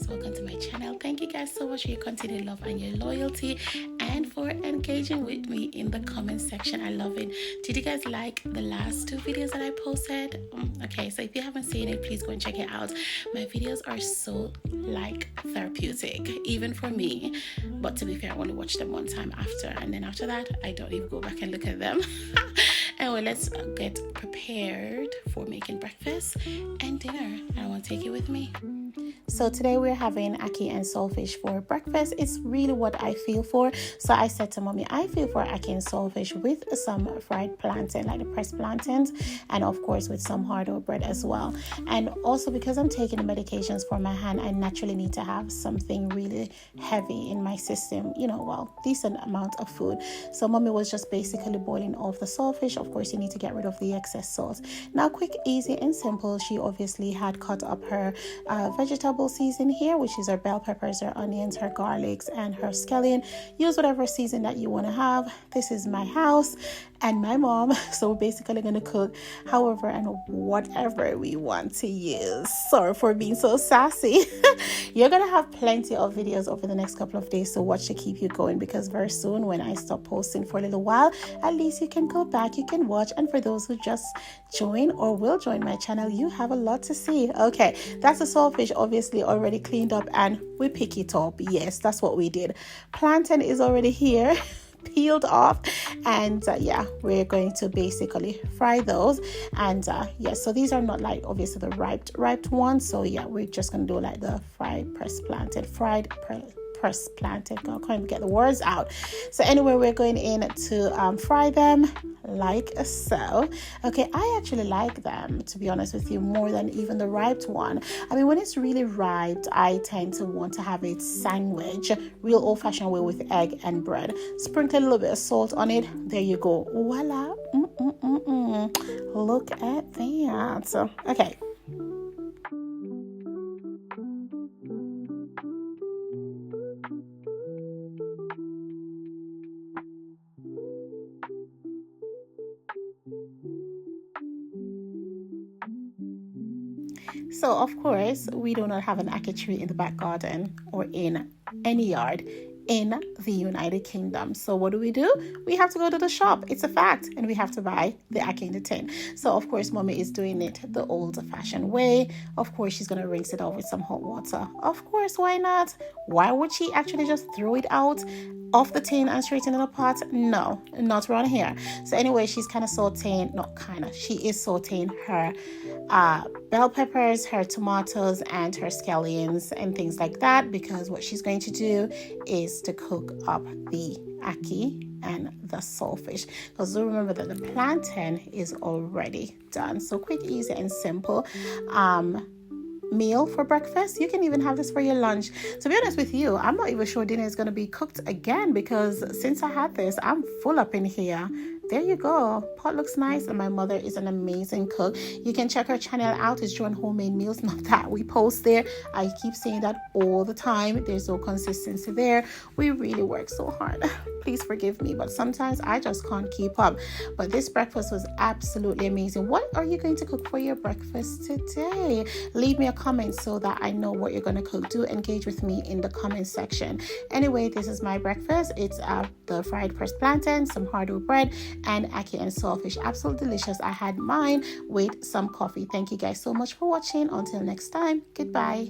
guys, welcome to my channel. Thank you guys so much for your continued love and your loyalty and for engaging with me in the comment section. I love it. Did you guys like the last two videos that I posted? Okay, so if you haven't seen it, please go and check it out. My videos are so therapeutic, even for me, but to be fair, I only watch them one time after, and then after that I don't even go back and look at them. Anyway, let's get prepared for making breakfast and dinner. I want to take you with me. So today we're having ackee and saltfish for breakfast. It's really what I feel for. So I said to mommy, I feel for ackee and saltfish with some fried plantain, like the pressed plantains, and of course with some hard-boiled bread as well. And also because I'm taking the medications for my hand, I naturally need to have something really heavy in my system, decent amount of food. So mommy was just basically boiling off the saltfish. Of course, you need to get rid of the excess salt. Now, quick, easy, and simple. She obviously had cut up her vegetable season here, which is her bell peppers, her onions, her garlics, and her scallion. Use whatever season that you want to have. This is my house and my mom, so we're basically going to cook however and whatever we want to use. Sorry for being so sassy. You're going to have plenty of videos over the next couple of days to watch to keep you going, because very soon when I stop posting for a little while, at least you can go back, you can watch, and for those who just join or will join my channel, you have a lot to see. Okay, that's the saltfish obviously already cleaned up and we pick it up. Yes, that's what we did. Plantain is already here, peeled off, and we're going to basically fry those. And so these are not like obviously the ripe ones, so we're just gonna do like the fried pressed plantain. I can't get the words out. So anyway, we're going in to fry them like so. Okay, I actually like them, to be honest with you, more than even the ripe one. I mean, when it's really ripe, I tend to want to have it sandwich, real old-fashioned way, with egg and bread. Sprinkle a little bit of salt on it. There you go. Voila. Look at that. Okay. So, of course, we do not have an ackee tree in the back garden or in any yard in the United Kingdom. So what do? We have to go to the shop. It's a fact. And we have to buy the ackee in the tin. So, of course, mommy is doing it the old-fashioned way. Of course, she's going to rinse it off with some hot water. Of course, why not? Why would she actually just throw it out off the tin and straight into the pot? No, not around here. So anyway, she's she is sauteing her bell peppers, her tomatoes, and her scallions and things like that, because what she's going to do is to cook up the ackee and the saltfish, because remember that the plantain is already done. So quick, easy, and simple meal for breakfast. You can even have this for your lunch. To be honest with you, I'm not even sure dinner is going to be cooked again, because since I had this, I'm full up in here. There you go. Pot looks nice, and my mother is an amazing cook. You can check her channel out. It's Joan Homemade Meals. Not that we post there. I keep saying that all the time. There's no consistency there. We really work so hard. Please forgive me, but sometimes I just can't keep up. But this breakfast was absolutely amazing. What are you going to cook for your breakfast today? Leave me a comment so that I know what you're going to cook. Do engage with me in the comment section. Anyway, this is my breakfast. It's the fried pressed plantain, some hard-boiled bread, and ackee and saltfish. Absolutely delicious. I had mine with some coffee. Thank you guys so much for watching. Until next time, goodbye.